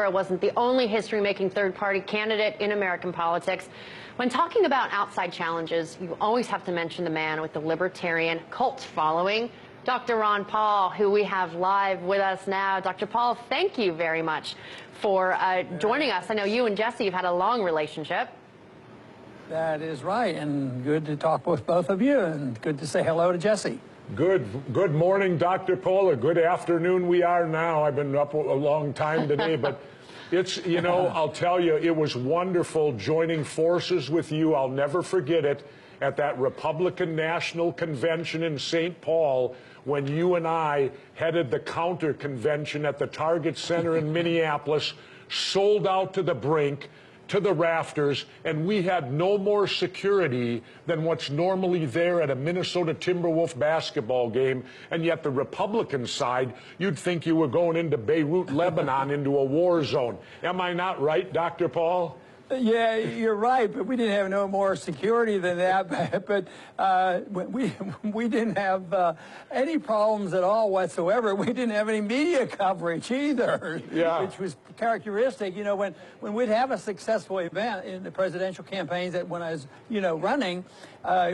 Wasn't the only history-making third-party candidate in American politics. When talking about outside challenges, you always have to mention the man with the libertarian cult following, Dr. Ron Paul, who we have live with us now. Dr. Paul, thank you very much for joining us. I know you and Jesse have had a long relationship. That is right, and good to talk with both of you, and good to say hello to Jesse. Good morning, Dr. Paul, or good afternoon we are now. I've been up a long time today, but it's, you know, I'll tell you, it was wonderful joining forces with you. I'll never forget it at that Republican National Convention in St. Paul when you and I headed the counter convention at the Target Center in Minneapolis, sold out to the brink, to the rafters, and we had no more security than what's normally there at a Minnesota Timberwolf basketball game, and yet the Republican side, you'd think you were going into Beirut, Lebanon, into a war zone. Am I not right, Dr. Paul? Yeah, you're right, but we didn't have no more security than that. But we didn't have any problems at all whatsoever. We didn't have any media coverage either, which was characteristic. You know, when we'd have a successful event in the presidential campaigns, that when I was, you know, running,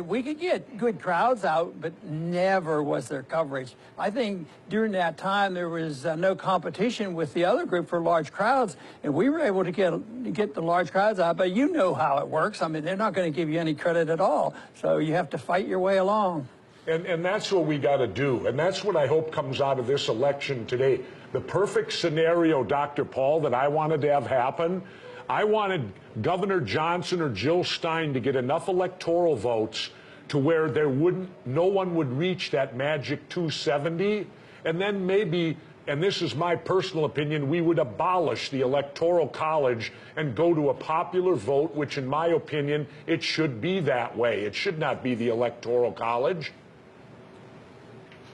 we could get good crowds out, but never was there coverage. I think during that time there was no competition with the other group for large crowds, and we were able to get the large crowds out, but you know how it works. I mean, they're not going to give you any credit at all, so you have to fight your way along. And that's what we got to do, and that's what I hope comes out of this election today. The perfect scenario, Dr. Paul, that I wanted to have happen, I wanted Governor Johnson or Jill Stein to get enough electoral votes to where no one would reach that magic 270, and then maybe, and this is my personal opinion, we would abolish the Electoral College and go to a popular vote, which in my opinion, it should be that way. It should not be the Electoral College.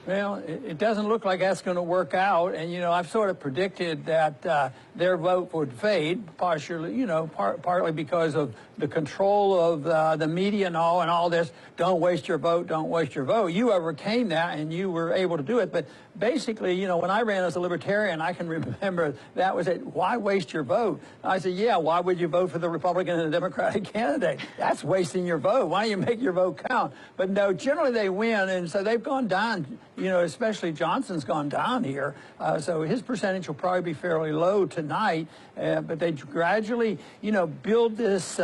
Well, it doesn't look like that's going to work out, and you know, I've sort of predicted that their vote would fade, partially, you know, partly because of the control of the media and all this. Don't waste your vote, don't waste your vote. You overcame that, and you were able to do it. But basically, you know, when I ran as a libertarian, I can remember that was it. Why waste your vote? I said, yeah, why would you vote for the Republican and the Democratic candidate? That's wasting your vote. Why don't you make your vote count? But no, generally they win, and so they've gone down. You know, especially Johnson's gone down here, so his percentage will probably be fairly low tonight. But they gradually, you know, build this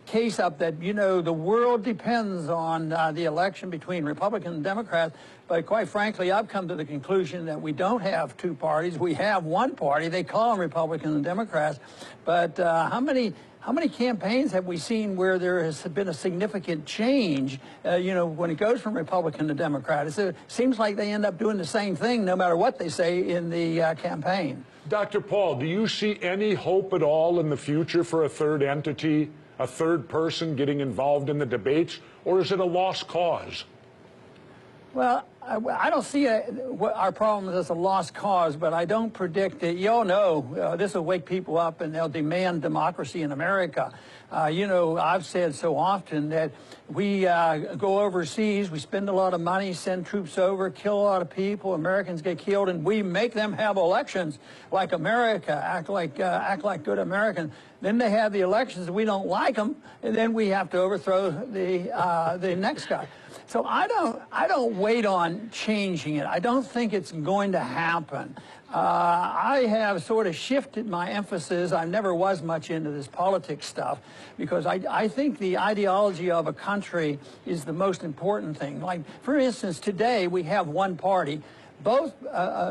case up that, you know, the world depends on the election between Republicans and Democrats. But quite frankly, I've come to the conclusion that we don't have two parties. We have one party. They call them Republicans and Democrats. But how many campaigns have we seen where there has been a significant change, you know, when it goes from Republican to Democrat? It seems like they end up doing the same thing no matter what they say in the campaign. Dr. Paul, do you see any hope at all in the future for a third entity, a third person getting involved in the debates, or is it a lost cause? Well, I don't see our problem as a lost cause, but I don't predict that. You all know this will wake people up and they'll demand democracy in America. You know, I've said so often that we go overseas, we spend a lot of money, send troops over, kill a lot of people, Americans get killed, and we make them have elections like America, act like good Americans. Then they have the elections and we don't like them, and then we have to overthrow the next guy. So I don't wait on changing it. I don't think it's going to happen. I have sort of shifted my emphasis. I never was much into this politics stuff because I think the ideology of a country is the most important thing. Like, for instance, today we have one party. Both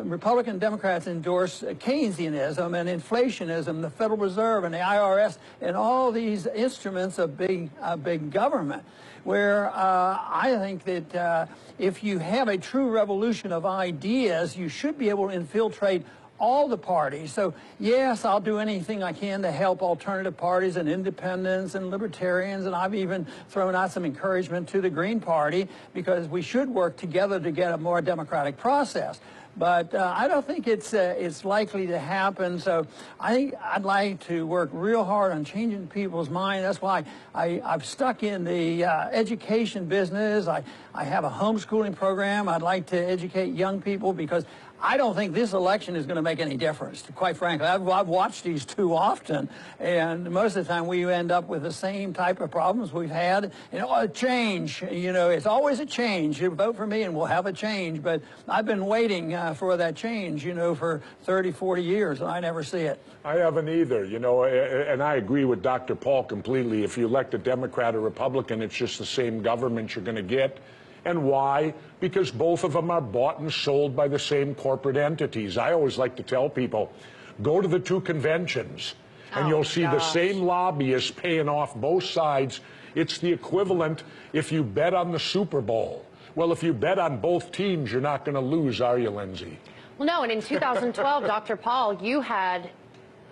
Republican and Democrats endorse Keynesianism and inflationism, the Federal Reserve and the IRS, and all these instruments of big government, where I think that if you have a true revolution of ideas, you should be able to infiltrate all the parties. So yes, I'll do anything I can to help alternative parties and independents and libertarians, and I've even thrown out some encouragement to the Green Party because we should work together to get a more democratic process. But I don't think it's likely to happen. So I think I'd like to work real hard on changing people's minds. That's why I've stuck in the education business. I have a homeschooling program. I'd like to educate young people because I don't think this election is going to make any difference, quite frankly. I've watched these too often, and most of the time we end up with the same type of problems we've had. A change, it's always a change. You vote for me and we'll have a change, but I've been waiting for that change, for 30, 40 years, and I never see it. I haven't either, and I agree with Dr. Paul completely. If you elect a Democrat or Republican, it's just the same government you're going to get. And why? Because both of them are bought and sold by the same corporate entities. I always like to tell people, go to the two conventions, and you'll see the same lobbyists paying off both sides. It's the equivalent if you bet on the Super Bowl. Well, if you bet on both teams, you're not going to lose, are you, Lindsay? Well, no, and in 2012, Dr. Paul, you had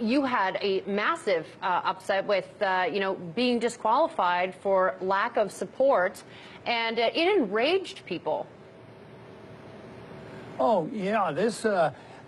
a massive upset with, being disqualified for lack of support, and it enraged people. Oh, yeah, this,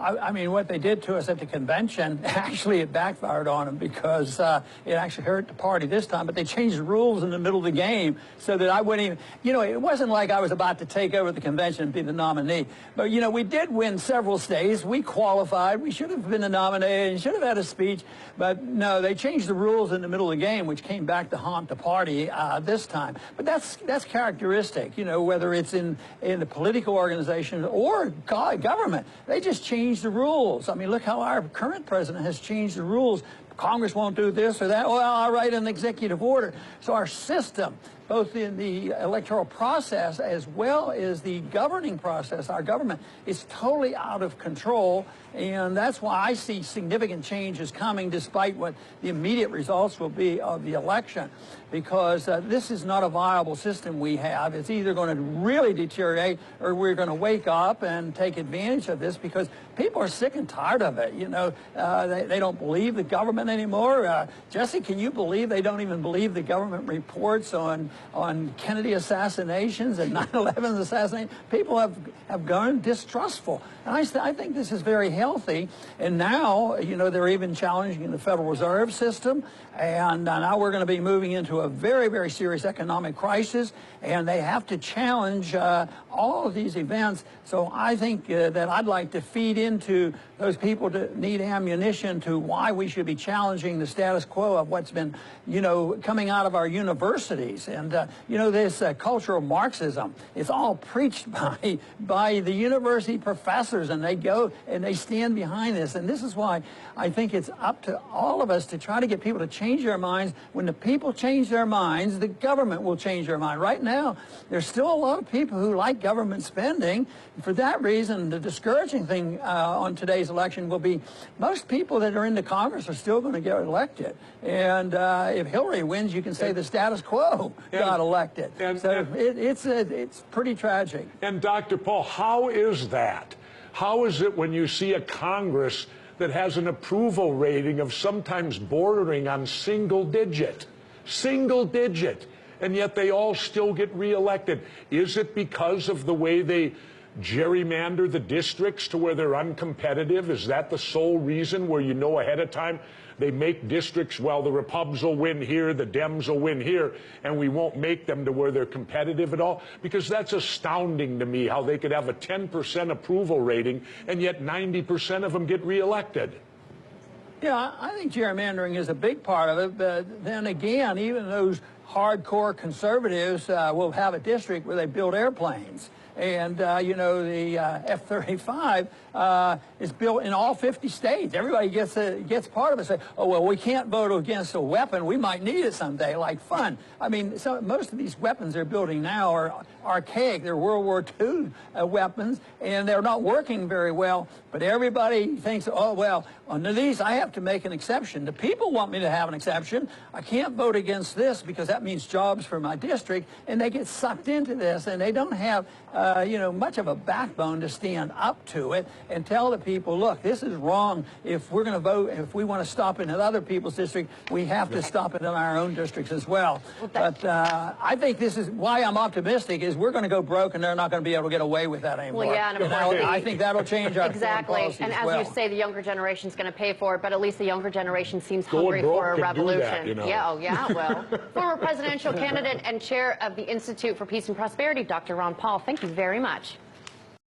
I mean, what they did to us at the convention, actually it backfired on them because it actually hurt the party this time, but they changed the rules in the middle of the game so that I wouldn't even, it wasn't like I was about to take over the convention and be the nominee. But, we did win several states. We qualified. We should have been the nominee and should have had a speech. But, no, they changed the rules in the middle of the game, which came back to haunt the party this time. But that's characteristic, whether it's in the political organization or government. They just changed the rules. I mean, look how our current president has changed the rules. Congress won't do this or that. Well, I'll write an executive order. So our system, both in the electoral process as well as the governing process, our government is totally out of control. And that's why I see significant changes coming despite what the immediate results will be of the election. Because this is not a viable system we have. It's either going to really deteriorate or we're going to wake up and take advantage of this because people are sick and tired of it. They don't believe the government anymore. Jesse, can you believe they don't even believe the government reports on Kennedy assassinations and 9/11 assassinations? People have gone distrustful. And I think this is very healthy. And now, they're even challenging the Federal Reserve System. And now we're going to be moving into a very, very serious economic crisis. And they have to challenge all of these events. So I think that I'd like to feed into those people that need ammunition to why we should be challenging the status quo of what's been, coming out of our universities. And, this cultural Marxism, it's all preached by the university professors, and they go and they stand behind this. And this is why I think it's up to all of us to try to get people to change their minds. When the people change their minds, the government will change their mind. Right now, there's still a lot of people who like government spending. For that reason, the discouraging thing on today's election will be most people that are in the Congress are still going to get elected. And if Hillary wins, you can say the status quo got elected. It's pretty tragic. And Dr. Paul, how is that? How is it when you see a Congress that has an approval rating of sometimes bordering on single digit, and yet they all still get reelected? Is it because of the way they gerrymander the districts to where they're uncompetitive? Is that the sole reason, where ahead of time they make districts, well, the Repubs will win here, the Dems will win here, and we won't make them to where they're competitive at all? Because that's astounding to me, how they could have a 10% approval rating and yet 90% of them get reelected. Yeah, I think gerrymandering is a big part of it, but then again, even those hardcore conservatives will have a district where they build airplanes. And, the F-35 is built in all 50 states. Everybody gets part of it. Say, oh, well, we can't vote against a weapon. We might need it someday, like fun. I mean, most of these weapons they're building now are archaic. They're World War II weapons, and they're not working very well. But everybody thinks, oh, well, under these, I have to make an exception. The people want me to have an exception. I can't vote against this because that means jobs for my district, and they get sucked into this, and they don't have much of a backbone to stand up to it and tell the people, look, this is wrong. If we're going to vote, if we want to stop it in other people's district, we have to stop it in our own districts as well. But I think this is why I'm optimistic, is we're going to go broke and they're not going to be able to get away with that anymore. Well, yeah, and I think that'll change our exactly. And as you say, the younger generation is going to pay for it, but at least the younger generation seems hungry for a revolution. Yeah, well. Former presidential candidate and chair of the Institute for Peace and Prosperity, Dr. Ron Paul, thank you very much.